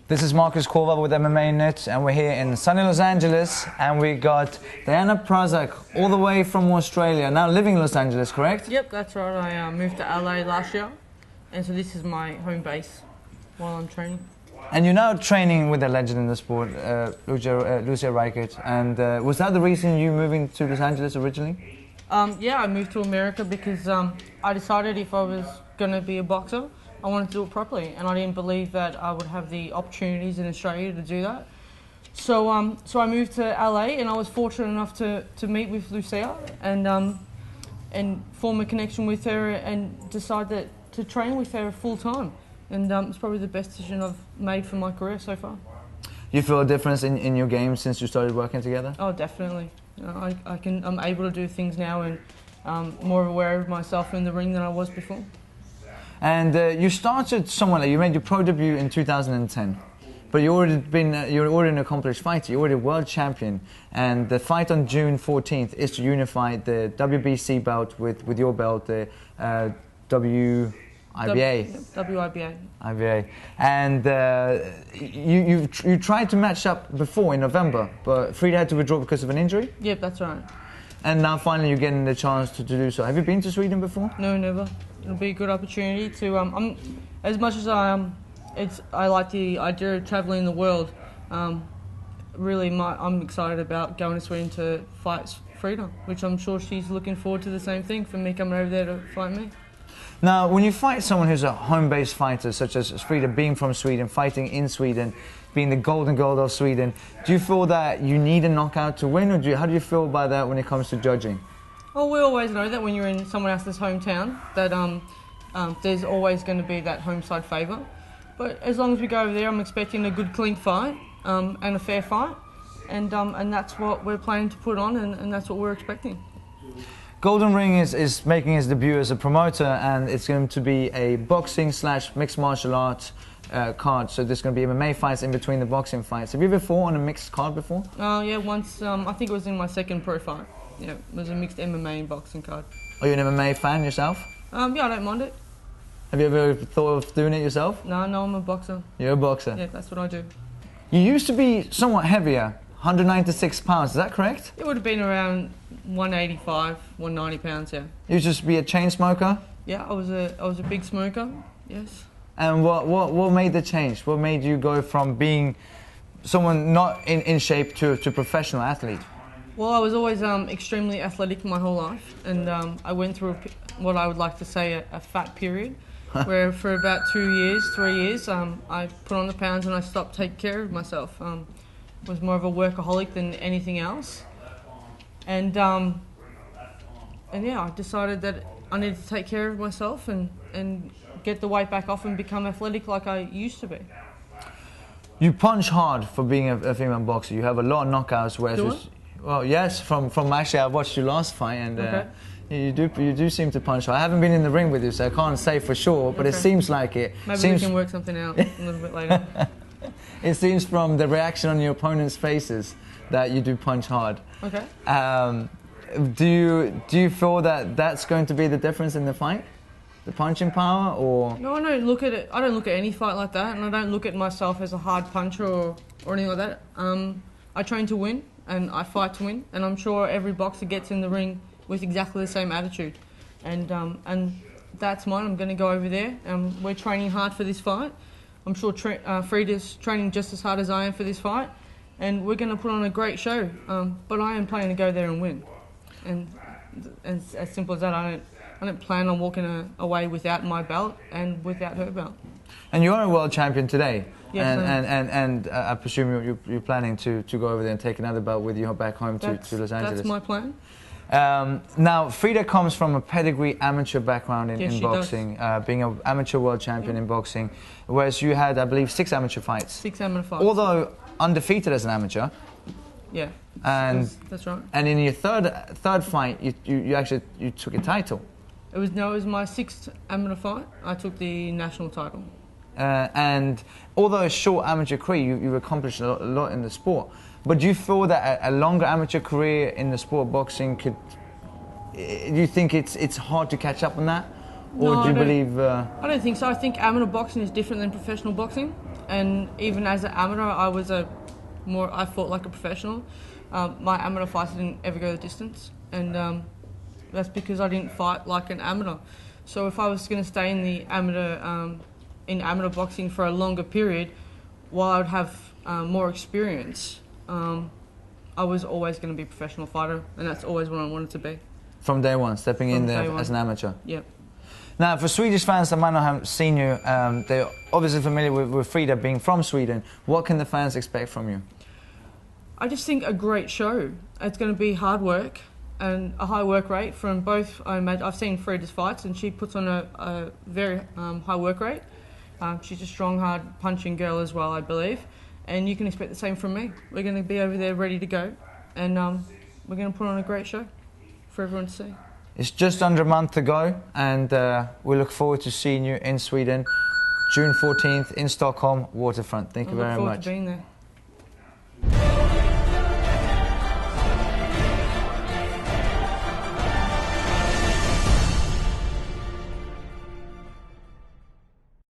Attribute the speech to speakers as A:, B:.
A: This is Marcus Corval with MMAnytt, and we're here in sunny Los Angeles, and we got Diana Prazak all the way from Australia, now living in Los Angeles, correct?
B: Yep, that's right. I moved to LA last year, and so this is my home base while I'm training.
A: And you're now training with a legend in the sport, Lucia Reichert, and was that the reason you moving to Los Angeles originally?
B: Yeah, I moved to America because I decided if I was going to be a boxer, I wanted to do it properly, and I didn't believe that I would have the opportunities in Australia to do that. So I moved to LA, and I was fortunate enough to meet with Lucia and form a connection with her and decide to train with her full time. And it's probably the best decision I've made for my career so far.
A: You feel a difference in your game since you started working together?
B: Oh, definitely. You know, I'm able to do things now and more aware of myself in the ring than I was before.
A: And you started somewhere like you made your pro debut in 2010, but you're already an accomplished fighter. You're already a world champion, and the fight on June 14th is to unify the WBC belt with your belt, the WIBA. IBA. And you tried to match up before in November, but Frida had to withdraw because of an injury?
B: Yep, that's right. And
A: now finally you're getting the chance to do so. Have you been to Sweden before?
B: No, never. It'll be a good opportunity to. As much as I like the idea of traveling the world. Really, I'm excited about going to Sweden to fight Frida, which I'm sure she's looking forward to the same thing for me coming over there to fight me.
A: Now, when you fight someone who's a home-based fighter, such as Frida, being from Sweden, fighting in Sweden, being the golden girl of Sweden, do you feel that you need a knockout to win, or how do you feel about that when it comes to judging?
B: Well, we always know that when you're in someone else's hometown, that there's always going to be that home side favour. But as long as we go over there, I'm expecting a good, clean fight and a fair fight, and that's what we're planning to put on, and that's what we're expecting.
A: Golden Ring is making his debut as a promoter, and it's going to be a boxing/mixed martial arts card. So there's going to be MMA fights in between the boxing fights. Have you ever fought on a mixed card before?
B: Yeah, once. I think it was in my second pro fight. Yeah, it was a mixed MMA and boxing card.
A: Are you an MMA fan yourself?
B: Yeah, I don't mind it.
A: Have you ever thought of doing it yourself?
B: No, I'm a boxer.
A: You're a boxer?
B: Yeah, that's what I do.
A: You used to be somewhat heavier, 196 pounds, is that correct?
B: It would have been around 185, 190 pounds, yeah.
A: You used to be a chain smoker?
B: Yeah, I was a big smoker, yes.
A: And what made the change? What made you go from being someone not in shape to a professional athlete?
B: Well, I was always extremely athletic my whole life, and I went through what I would like to say a fat period, where for about 3 years, I put on the pounds and I stopped taking care of myself. Was more of a workaholic than anything else, and yeah, I decided that I needed to take care of myself and get the weight back off and become athletic like I used to be.
A: You punch hard for being a female boxer. You have a lot of knockouts. Whereas well, yes, from actually I watched your last fight, and
B: okay.
A: you do seem to punch hard. I haven't been in the ring with you, so I can't say for sure, but it seems like it.
B: Maybe we can work something out a little bit later.
A: It seems from the reaction on your opponent's faces that you do punch hard.
B: Okay.
A: Do you feel that that's going to be the difference in the fight? The punching power, or?
B: No, I don't look at it. I don't look at any fight like that, and I don't look at myself as a hard puncher or anything like that. I train to win, and I fight to win, and I'm sure every boxer gets in the ring with exactly the same attitude, and that's mine. I'm going to go over there, and we're training hard for this fight. I'm sure Frida's training just as hard as I am for this fight, and we're going to put on a great show. But I am planning to go there and win, and as simple as that. I don't plan on walking away without my belt and without her belt.
A: And you are a world champion today.
B: Yes,
A: and I presume you're planning to go over there and take another belt with you back home to Los Angeles.
B: That's my plan.
A: Now, Frida comes from a pedigree amateur background in boxing, being an amateur world champion in boxing, whereas you had, I believe, 6 amateur fights.
B: 6 amateur fights.
A: Although undefeated as an amateur.
B: Yeah,
A: and
B: that's right.
A: And in your third fight, you took a title.
B: It was my 6th amateur fight. I took the national title.
A: And although a short amateur career, you've accomplished a lot in the sport. But do you feel that a longer amateur career in the sport of boxing could? Do you think it's hard to catch up on that, or do you believe?
B: I don't think so. I think amateur boxing is different than professional boxing. And even as an amateur, I fought like a professional. My amateur fights didn't ever go the distance, and that's because I didn't fight like an amateur. So if I was going to stay in the amateur boxing for a longer period, while I would have more experience, I was always going to be a professional fighter, and that's always what I wanted to be.
A: From day one, stepping in there as an amateur.
B: Yeah.
A: Now, for Swedish fans that might not have seen you, they're obviously familiar with Frida being from Sweden. What can the fans expect from you?
B: I just think a great show. It's going to be hard work and a high work rate from both. I've seen Frida's fights, and she puts on a very high work rate. She's a strong, hard punching girl as well, I believe. And you can expect the same from me. We're going to be over there ready to go, and we're going to put on a great show for everyone to see.
A: It's just under a month to go, and we look forward to seeing you in Sweden, June 14th in Stockholm, Waterfront. Thank you very much.
B: I look forward to being there.